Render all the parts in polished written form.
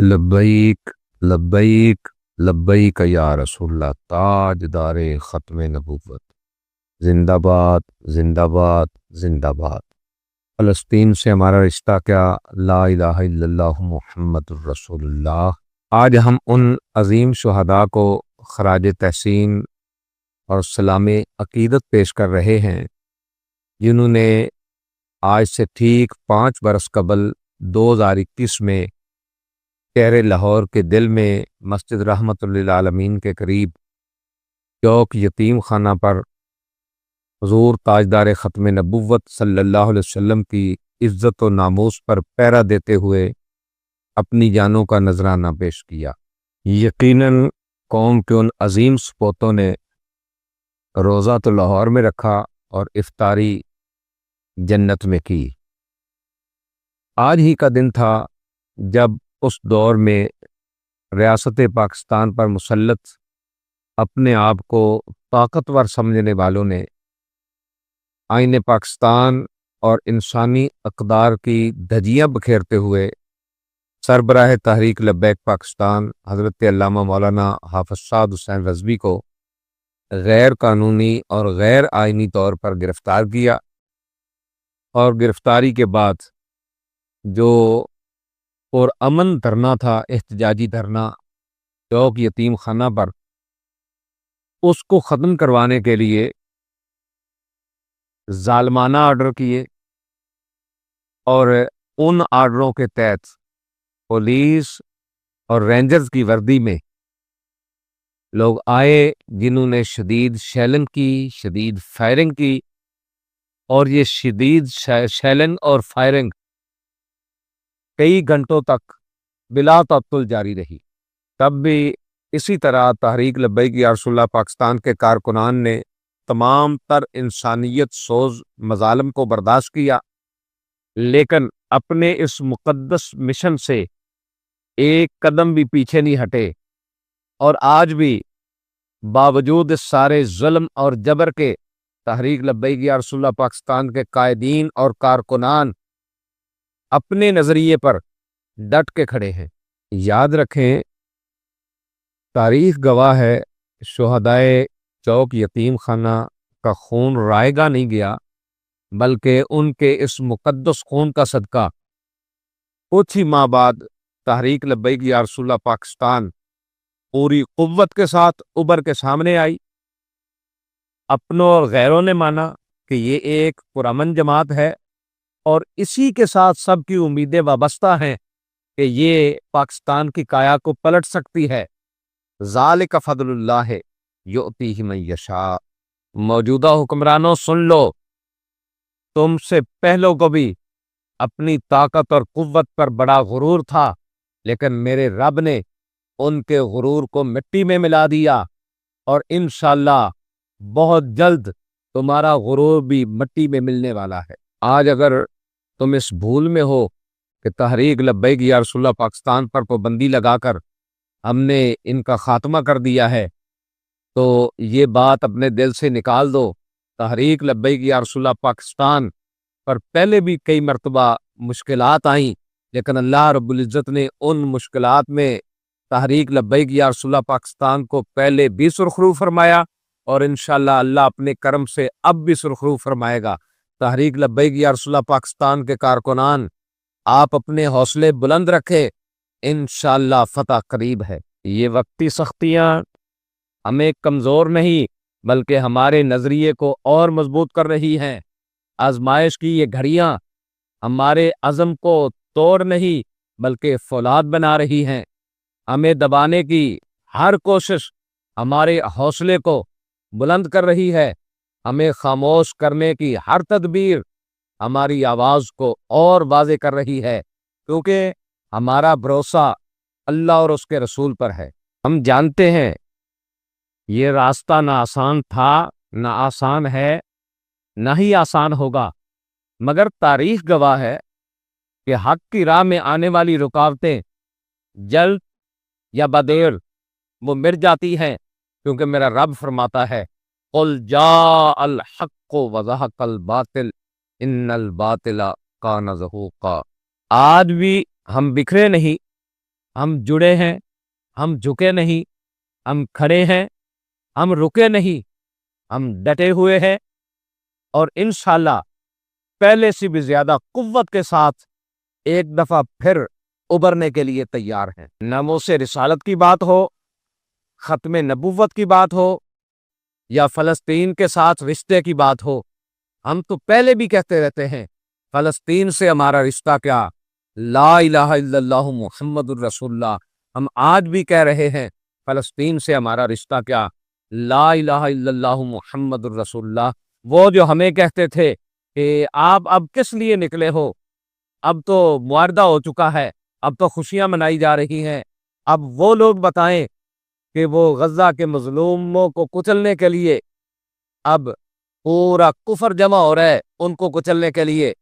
لبیک لبیک لبیک یا رسول اللہ، تاجدار ختم نبوت، زندہ باد زندہ باد زندہ باد۔ فلسطین سے ہمارا رشتہ کیا، لا الہ الا اللہ محمد الرسول اللہ۔ آج ہم ان عظیم شہداء کو خراج تحسین اور سلام عقیدت پیش کر رہے ہیں جنہوں نے آج سے ٹھیک 5 برس قبل 2021 میں شہر لاہور کے دل میں مسجد رحمت للعالمین کے قریب چوک یتیم خانہ پر حضور تاجدار ختم نبوت صلی اللہ علیہ وسلم کی عزت و ناموس پر پہرا دیتے ہوئے اپنی جانوں کا نذرانہ پیش کیا۔ یقیناً قوم کے ان عظیم سپوتوں نے روزہ تو لاہور میں رکھا اور افطاری جنت میں کی۔ آج ہی کا دن تھا جب اس دور میں ریاست پاکستان پر مسلط اپنے آپ کو طاقتور سمجھنے والوں نے آئین پاکستان اور انسانی اقدار کی دھجیاں بکھیرتے ہوئے سربراہ تحریک لبیک پاکستان حضرت علامہ مولانا حافظ سعد حسین رضوی کو غیر قانونی اور غیر آئینی طور پر گرفتار کیا، اور گرفتاری کے بعد جو پرامن دھرنا تھا، احتجاجی دھرنا چوک یتیم خانہ پر، اس کو ختم کروانے کے لیے ظالمانہ آرڈر کیے، اور ان آرڈروں کے تحت پولیس اور رینجرز کی وردی میں لوگ آئے جنہوں نے شدید شیلنگ کی، شدید فائرنگ کی، اور یہ شدید شیلنگ اور فائرنگ کئی گھنٹوں تک بلا تعطل جاری رہی۔ تب بھی اسی طرح تحریک لبیک یا رسول اللہ پاکستان کے کارکنان نے تمام تر انسانیت سوز مظالم کو برداشت کیا، لیکن اپنے اس مقدس مشن سے ایک قدم بھی پیچھے نہیں ہٹے، اور آج بھی باوجود اس سارے ظلم اور جبر کے تحریک لبیک یا رسول اللہ پاکستان کے قائدین اور کارکنان اپنے نظریے پر ڈٹ کے کھڑے ہیں۔ یاد رکھیں، تاریخ گواہ ہے، شہدائے چوک یتیم خانہ کا خون رائے گا نہیں گیا، بلکہ ان کے اس مقدس خون کا صدقہ کچھ ہی ماہ بعد تحریک لبیک یا رسول اللہ پاکستان پوری قوت کے ساتھ ابھر کے سامنے آئی۔ اپنوں اور غیروں نے مانا کہ یہ ایک پرامن جماعت ہے، اور اسی کے ساتھ سب کی امیدیں وابستہ ہیں کہ یہ پاکستان کی کایا کو پلٹ سکتی ہے۔ ذالک فضل اللہ یؤتیہ من یشاء۔ موجودہ حکمرانوں سن لو، تم سے پہلوں کو بھی اپنی طاقت اور قوت پر بڑا غرور تھا، لیکن میرے رب نے ان کے غرور کو مٹی میں ملا دیا، اور انشاءاللہ بہت جلد تمہارا غرور بھی مٹی میں ملنے والا ہے۔ آج اگر تم اس بھول میں ہو کہ تحریک لبیک یا رسول اللہ پاکستان پر پابندی لگا کر ہم نے ان کا خاتمہ کر دیا ہے، تو یہ بات اپنے دل سے نکال دو۔ تحریک لبیک یا رسول اللہ پاکستان پر پہلے بھی کئی مرتبہ مشکلات آئیں، لیکن اللہ رب العزت نے ان مشکلات میں تحریک لبیک یا رسول اللہ پاکستان کو پہلے بھی سرخرو فرمایا، اور انشاءاللہ اللہ اپنے کرم سے اب بھی سرخرو فرمائے گا۔ تحریک لبیک یا رسول اللہ پاکستان کے کارکنان، آپ اپنے حوصلے بلند رکھے، انشاءاللہ فتح قریب ہے۔ یہ وقتی سختیاں ہمیں کمزور نہیں بلکہ ہمارے نظریے کو اور مضبوط کر رہی ہیں۔ آزمائش کی یہ گھڑیاں ہمارے عزم کو توڑ نہیں بلکہ فولاد بنا رہی ہیں۔ ہمیں دبانے کی ہر کوشش ہمارے حوصلے کو بلند کر رہی ہے، ہمیں خاموش کرنے کی ہر تدبیر ہماری آواز کو اور واضح کر رہی ہے، کیونکہ ہمارا بھروسہ اللہ اور اس کے رسول پر ہے۔ ہم جانتے ہیں یہ راستہ نہ آسان تھا، نہ آسان ہے، نہ ہی آسان ہوگا، مگر تاریخ گواہ ہے کہ حق کی راہ میں آنے والی رکاوٹیں جلد یا بدیر وہ مٹ جاتی ہیں، کیونکہ میرا رب فرماتا ہے قل جاء الحق وزہق الباطل ان الباطل کان زہوقا۔ آج بھی ہم بکھرے نہیں، ہم جڑے ہیں، ہم جھکے نہیں، ہم کھڑے ہیں، ہم رکے نہیں، ہم ڈٹے ہوئے ہیں، اور انشاءاللہ پہلے سے بھی زیادہ قوت کے ساتھ ایک دفعہ پھر ابھرنے کے لیے تیار ہیں۔ ناموس رسالت کی بات ہو، ختم نبوت کی بات ہو، یا فلسطین کے ساتھ رشتے کی بات ہو، ہم تو پہلے بھی کہتے رہتے ہیں فلسطین سے ہمارا رشتہ کیا، لا الہ الا اللہ محمد الرسول اللہ۔ ہم آج بھی کہہ رہے ہیں فلسطین سے ہمارا رشتہ کیا، لا الہ الا اللہ محمد الرسول اللہ۔ وہ جو ہمیں کہتے تھے کہ آپ اب کس لیے نکلے ہو، اب تو معاہدہ ہو چکا ہے، اب تو خوشیاں منائی جا رہی ہیں، اب وہ لوگ بتائیں کہ وہ غزہ کے مظلوموں کو کچلنے کے لیے اب پورا کفر جمع ہو رہا ہے ان کو کچلنے کے لیے،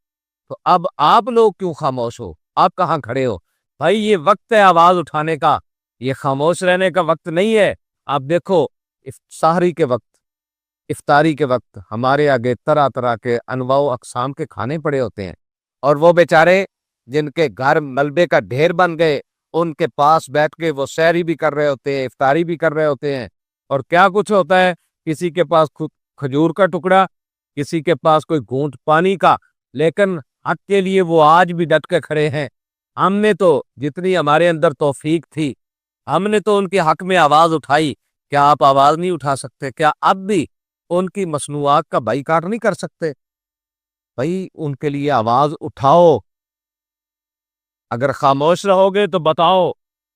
تو اب آپ لوگ کیوں خاموش ہو، آپ کہاں کھڑے ہو؟ بھائی یہ وقت ہے آواز اٹھانے کا، یہ خاموش رہنے کا وقت نہیں ہے۔ آپ دیکھو سحری کے وقت، افطاری کے وقت ہمارے آگے طرح طرح کے انواع و اقسام کے کھانے پڑے ہوتے ہیں، اور وہ بیچارے جن کے گھر ملبے کا ڈھیر بن گئے ان کے پاس بیٹھ کے وہ سحری بھی کر رہے ہوتے ہیں، افطاری بھی کر رہے ہوتے ہیں، اور کیا کچھ ہوتا ہے، کسی کے پاس کھجور کا ٹکڑا، کسی کے پاس کوئی گھونٹ پانی کا، لیکن حق کے لیے وہ آج بھی ڈٹ کے کھڑے ہیں۔ ہم نے تو جتنی ہمارے اندر توفیق تھی ہم نے تو ان کے حق میں آواز اٹھائی، کیا آپ آواز نہیں اٹھا سکتے؟ کیا اب بھی ان کی مصنوعات کا بائیکاٹ نہیں کر سکتے؟ بھائی ان کے لیے آواز اٹھاؤ، اگر خاموش رہو گے تو بتاؤ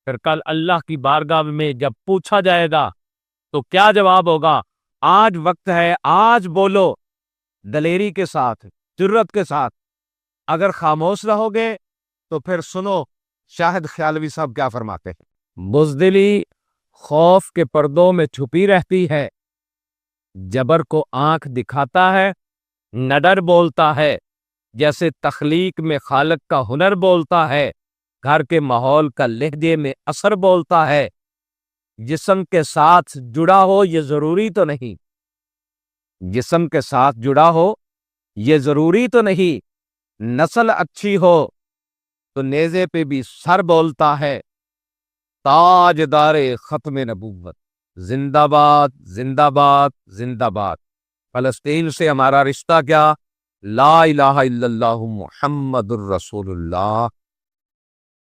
پھر کل اللہ کی بارگاہ میں جب پوچھا جائے گا تو کیا جواب ہوگا؟ آج وقت ہے، آج بولو دلیری کے ساتھ، جرت کے ساتھ۔ اگر خاموش رہو گے تو پھر سنو شاہد خیالوی صاحب کیا فرماتے ہیں، بزدلی خوف کے پردوں میں چھپی رہتی ہے، جبر کو آنکھ دکھاتا ہے، نڈر بولتا ہے، جیسے تخلیق میں خالق کا ہنر بولتا ہے، گھر کے ماحول کا لہجے میں اثر بولتا ہے، جسم کے ساتھ جڑا ہو یہ ضروری تو نہیں، جسم کے ساتھ جڑا ہو یہ ضروری تو نہیں، نسل اچھی ہو تو نیزے پہ بھی سر بولتا ہے، تاجدار ختم نبوت، زندہ باد زندہ باد زندہ باد۔ فلسطین سے ہمارا رشتہ کیا، لا الہ الا اللہ محمد الرسول اللہ۔